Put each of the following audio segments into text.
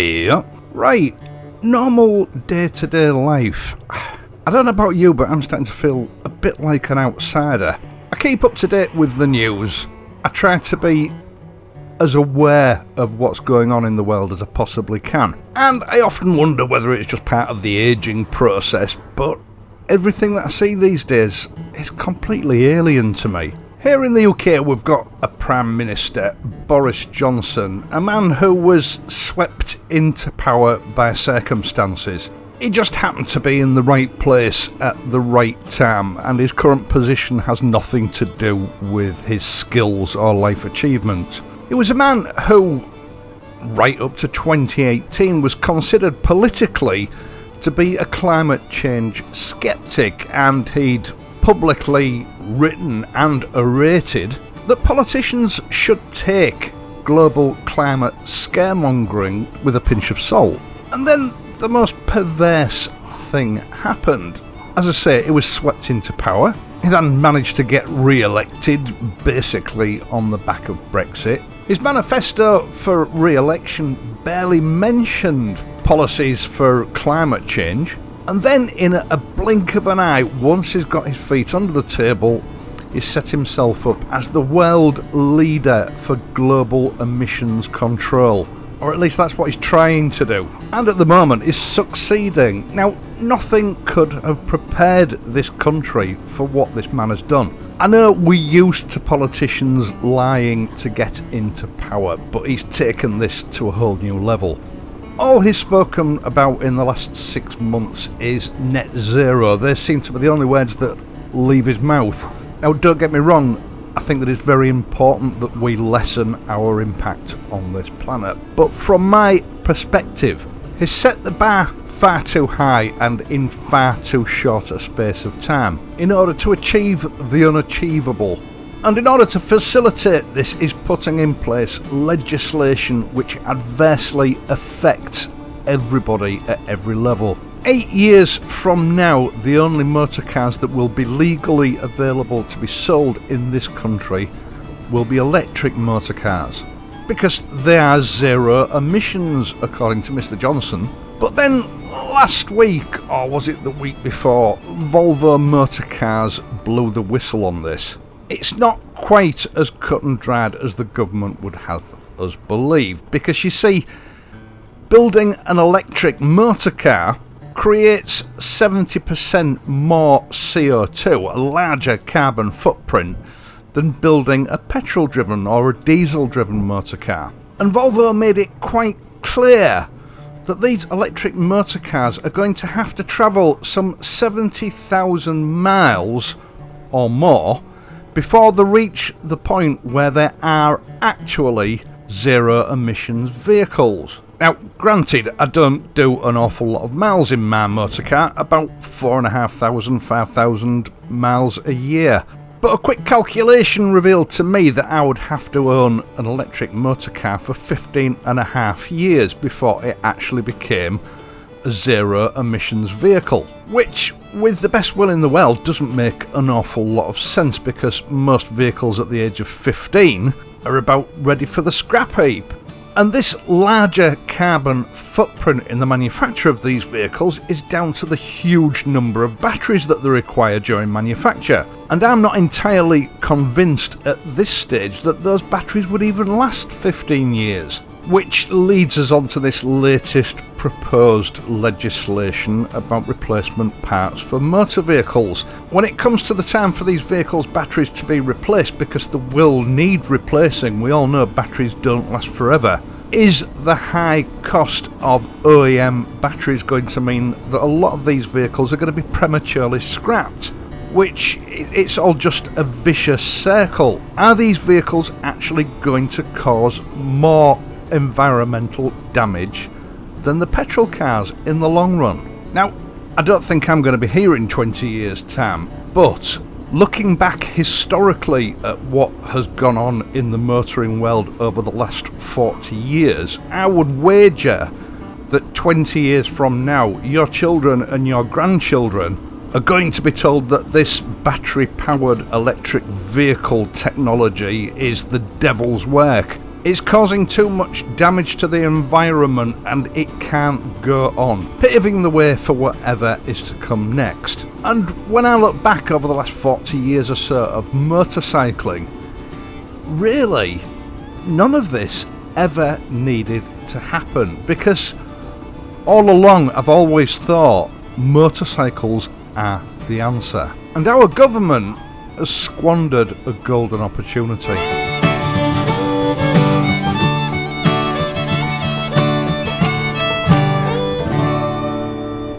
Yeah. Right. Normal day-to-day life. I don't know about you, but I'm starting to feel a bit like an outsider. I keep up to date with the news. I try to be as aware of what's going on in the world as I possibly can. And I often wonder whether it's just part of the ageing process, but everything that I see these days is completely alien to me. Here in the UK, we've got a Prime Minister, Boris Johnson, a man who was swept into power by circumstances. He just happened to be in the right place at the right time, and his current position has nothing to do with his skills or life achievement. He was a man who, right up to 2018, was considered politically to be a climate change sceptic, and he'd publicly written and orated that politicians should take global climate scaremongering with a pinch of salt. And then the most perverse thing happened. As I say, he was swept into power. He then managed to get re-elected, basically on the back of Brexit. His manifesto for re-election barely mentioned policies for climate change. And then, in a blink of an eye, once he's got his feet under the table, he's set himself up as the world leader for global emissions control. Or at least that's what he's trying to do. And at the moment, he's succeeding. Now, nothing could have prepared this country for what this man has done. I know we're used to politicians lying to get into power, but he's taken this to a whole new level. All he's spoken about in the last 6 months is net zero. They seem to be the only words that leave his mouth. Now, don't get me wrong, I think that it's very important that we lessen our impact on this planet. But from my perspective, he's set the bar far too high and in far too short a space of time in order to achieve the unachievable. And in order to facilitate this, he's putting in place legislation which adversely affects everybody at every level. 8 years from now, the only motor cars that will be legally available to be sold in this country will be electric motor cars, because they are zero emissions, according to Mr. Johnson. But then last week, or was it the week before, Volvo Motor Cars blew the whistle on this. It's not quite as cut and dried as the government would have us believe, because you see, building an electric motor car creates 70% more CO2, a larger carbon footprint, than building a petrol-driven or a diesel-driven motor car. And Volvo made it quite clear that these electric motor cars are going to have to travel some 70,000 miles or more before they reach the point where there are actually zero emissions vehicles. Now, granted, I don't do an awful lot of miles in my motor car, about 4,500, 5,000 miles a year. But a quick calculation revealed to me that I would have to own an electric motor car for 15 and a half years before it actually became a zero emissions vehicle, which, with the best will in the world, doesn't make an awful lot of sense, because most vehicles at the age of 15 are about ready for the scrap heap. And this larger carbon footprint in the manufacture of these vehicles is down to the huge number of batteries that they require during manufacture. And I'm not entirely convinced at this stage that those batteries would even last 15 years. Which leads us on to this latest proposed legislation about replacement parts for motor vehicles. When it comes to the time for these vehicles' batteries to be replaced, because they will need replacing, we all know batteries don't last forever, is the high cost of OEM batteries going to mean that a lot of these vehicles are going to be prematurely scrapped? Which, it's all just a vicious circle. Are these vehicles actually going to cause more environmental damage than the petrol cars in the long run? Now, I don't think I'm going to be here in 20 years' time, but looking back historically at what has gone on in the motoring world over the last 40 years, I would wager that 20 years from now, your children and your grandchildren are going to be told that this battery-powered electric vehicle technology is the devil's work. It's causing too much damage to the environment and it can't go on, paving the way for whatever is to come next. And when I look back over the last 40 years or so of motorcycling, really, none of this ever needed to happen, because all along I've always thought motorcycles are the answer. And our government has squandered a golden opportunity.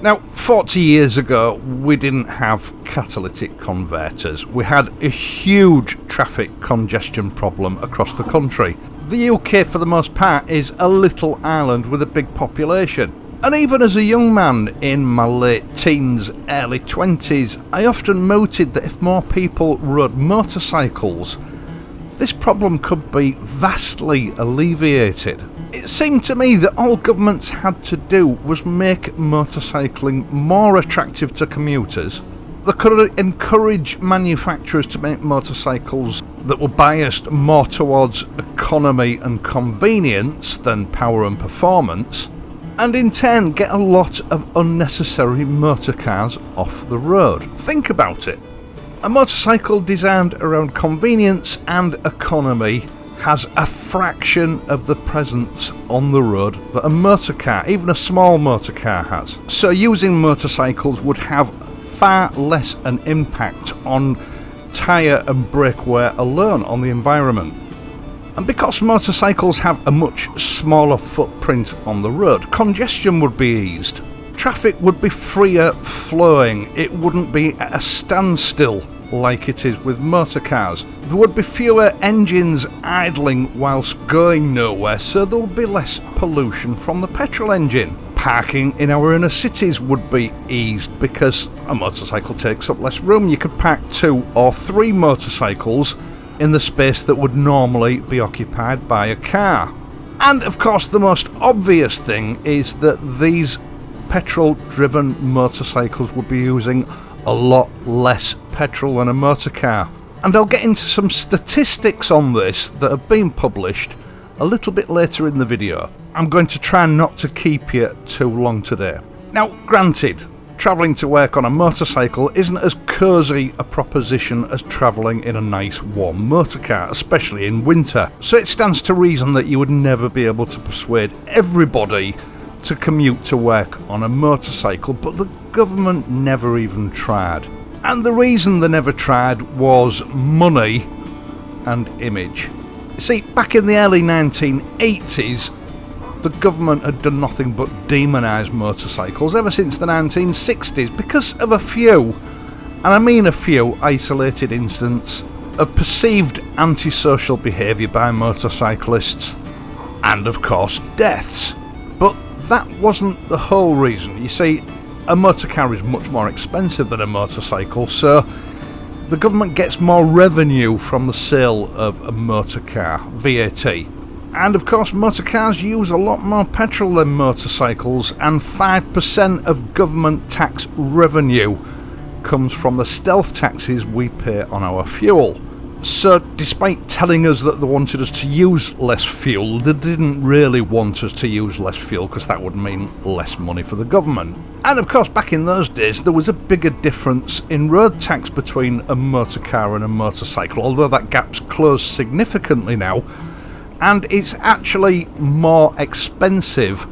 Now, 40 years ago, we didn't have catalytic converters. We had a huge traffic congestion problem across the country. The UK, for the most part, is a little island with a big population. And even as a young man in my late teens, early 20s, I often mooted that if more people rode motorcycles, this problem could be vastly alleviated. It seemed to me that all governments had to do was make motorcycling more attractive to commuters. They could encourage manufacturers to make motorcycles that were biased more towards economy and convenience than power and performance, and in turn get a lot of unnecessary motorcars off the road. Think about it. A motorcycle designed around convenience and economy has a fraction of the presence on the road that a motorcar, even a small motorcar, has. So using motorcycles would have far less an impact on tyre and brake wear alone on the environment. And because motorcycles have a much smaller footprint on the road, congestion would be eased. Traffic would be freer flowing. It wouldn't be at a standstill like it is with motorcars. There would be fewer engines idling whilst going nowhere, so there would be less pollution from the petrol engine. Parking in our inner cities would be eased because a motorcycle takes up less room. You could park 2 or 3 motorcycles in the space that would normally be occupied by a car. And of course, the most obvious thing is that these petrol-driven motorcycles would be using a lot less petrol than a motor car. And I'll get into some statistics on this that have been published a little bit later in the video. I'm going to try not to keep you too long today. Now, granted, travelling to work on a motorcycle isn't as cosy a proposition as travelling in a nice warm motor car, especially in winter. So it stands to reason that you would never be able to persuade everybody to commute to work on a motorcycle, but the government never even tried. And the reason they never tried was money and image. See, back in the early 1980s, the government had done nothing but demonise motorcycles ever since the 1960s because of a few, and I mean a few, isolated incidents of perceived antisocial behaviour by motorcyclists, and of course deaths. But that wasn't the whole reason. You see, a motorcar is much more expensive than a motorcycle, so the government gets more revenue from the sale of a motorcar, VAT. And of course, motorcars use a lot more petrol than motorcycles, and 5% of government tax revenue comes from the stealth taxes we pay on our fuel. So despite telling us that they wanted us to use less fuel, they didn't really want us to use less fuel because that would mean less money for the government. And of course, back in those days, there was a bigger difference in road tax between a motor car and a motorcycle, although that gap's closed significantly now, and it's actually more expensive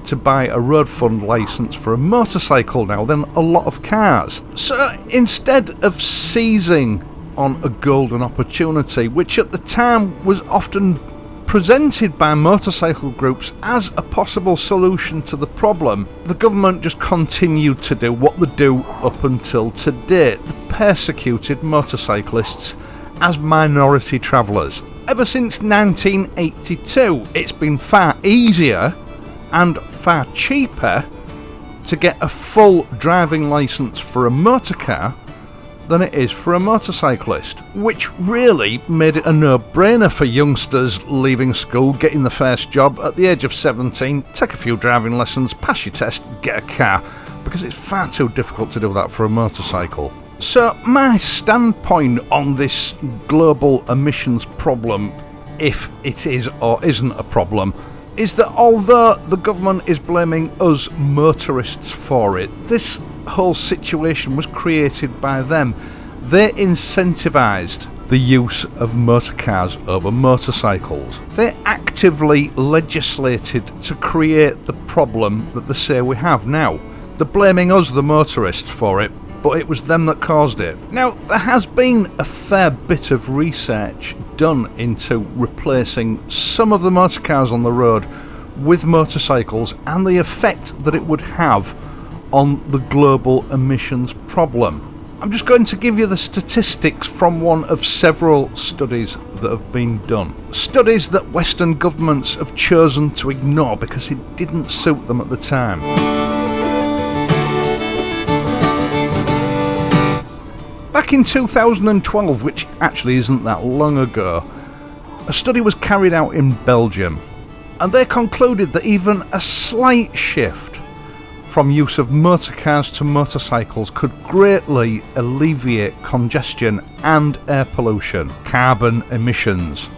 to buy a road fund licence for a motorcycle now than a lot of cars. So instead of seizing on a golden opportunity, which at the time was often presented by motorcycle groups as a possible solution to the problem, the government just continued to do what they do up until today. They persecuted motorcyclists as minority travellers. Ever since 1982, it's been far easier and far cheaper to get a full driving licence for a motorcar than it is for a motorcyclist, which really made it a no-brainer for youngsters leaving school, getting the first job at the age of 17, take a few driving lessons, pass your test, get a car, because it's far too difficult to do that for a motorcycle. So my standpoint on this global emissions problem if it is or isn't a problem, is that although the government is blaming us motorists for it, this whole situation was created by them. They incentivised the use of motor cars over motorcycles. They actively legislated to create the problem that they say we have now. They're blaming us, the motorists, for it, but it was them that caused it. Now, there has been a fair bit of research done into replacing some of the motor cars on the road with motorcycles and the effect that it would have on the global emissions problem. I'm just going to give you the statistics from one of several studies that have been done. Studies that Western governments have chosen to ignore because it didn't suit them at the time. Back in 2012, which actually isn't that long ago, a study was carried out in Belgium, and they concluded that even a slight shift from use of motor cars to motorcycles could greatly alleviate congestion and air pollution, carbon emissions.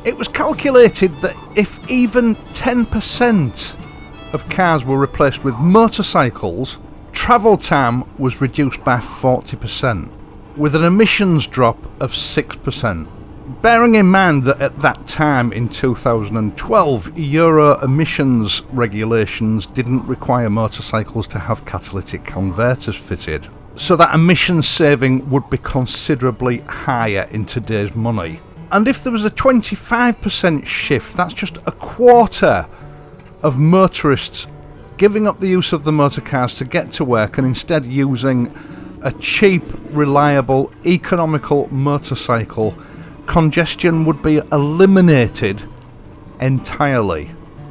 It was calculated that if even 10% of cars were replaced with motorcycles, travel time was reduced by 40%, with an emissions drop of 6%. Bearing in mind that at that time in 2012, Euro emissions regulations didn't require motorcycles to have catalytic converters fitted, so that emissions saving would be considerably higher in today's money. And if there was a 25% shift, that's just a quarter of motorists giving up the use of the motor cars to get to work and instead using a cheap, reliable, economical motorcycle. Congestion would be eliminated entirely,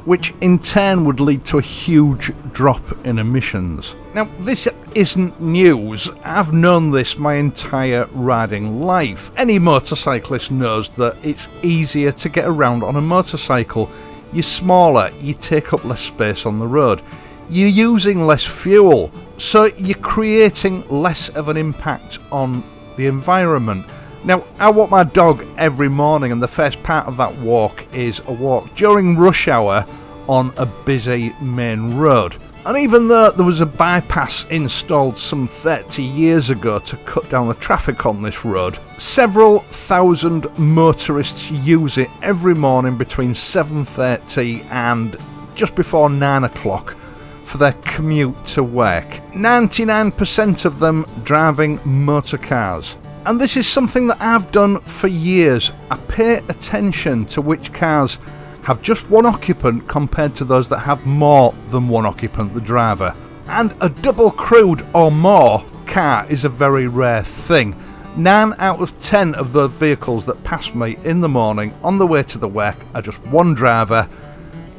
which in turn would lead to a huge drop in emissions. Now, this isn't news. I've known this my entire riding life. Any motorcyclist knows that it's easier to get around on a motorcycle. You're smaller, you take up less space on the road, you're using less fuel, so you're creating less of an impact on the environment. Now, I walk my dog every morning, and the first part of that walk is a walk during rush hour on a busy main road. And even though there was a bypass installed some 30 years ago to cut down the traffic on this road, several thousand motorists use it every morning between 7:30 and just before 9 o'clock for their commute to work. 99% of them driving motor cars. And this is something that I've done for years. I pay attention to which cars have just one occupant compared to those that have more than one occupant, the driver. And a double crewed or more car is a very rare thing. 9 out of 10 of those vehicles that pass me in the morning on the way to the work are just one driver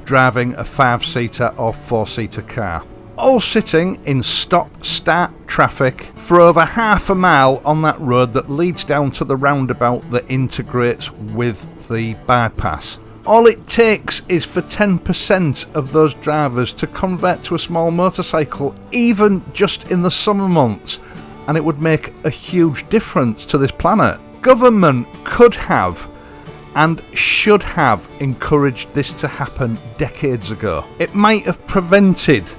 driving a 5-seater or 4-seater car, all sitting in stop-start traffic for over half a mile on that road that leads down to the roundabout that integrates with the bypass. All it takes is for 10% of those drivers to convert to a small motorcycle, even just in the summer months, and it would make a huge difference to this planet. Government could have and should have encouraged this to happen decades ago. It might have prevented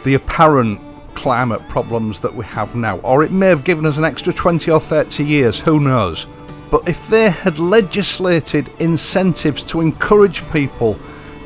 the apparent climate problems that we have now, or it may have given us an extra 20 or 30 years, who knows. But if they had legislated incentives to encourage people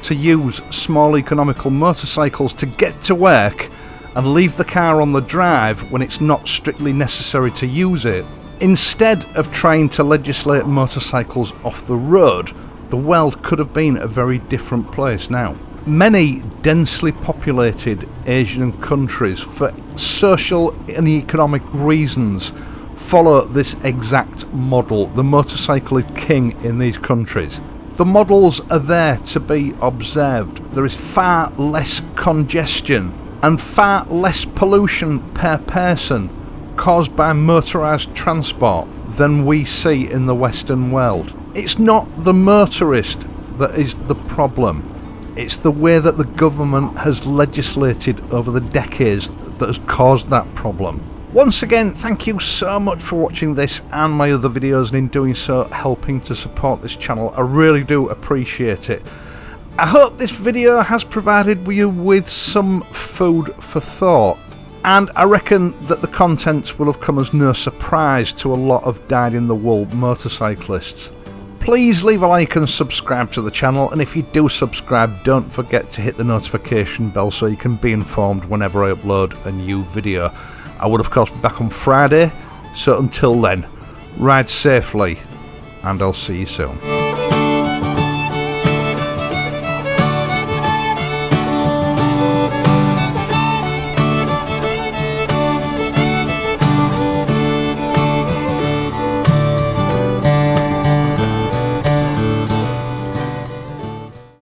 to use small economical motorcycles to get to work and leave the car on the drive when it's not strictly necessary to use it, instead of trying to legislate motorcycles off the road, the world could have been a very different place now. Many densely populated Asian countries, for social and economic reasons, follow this exact model. The motorcycle is king in these countries. The models are there to be observed. There is far less congestion and far less pollution per person caused by motorised transport than we see in the Western world. It's not the motorist that is the problem. It's the way that the government has legislated over the decades that has caused that problem. Once again, thank you so much for watching this and my other videos, and in doing so helping to support this channel. I really do appreciate it. I hope this video has provided you with some food for thought, and I reckon that the contents will have come as no surprise to a lot of dyed-in-the-wool motorcyclists. Please leave a like and subscribe to the channel, and if you do subscribe, don't forget to hit the notification bell so you can be informed whenever I upload a new video. I would of course be back on Friday, so until then, ride safely, and I'll see you soon.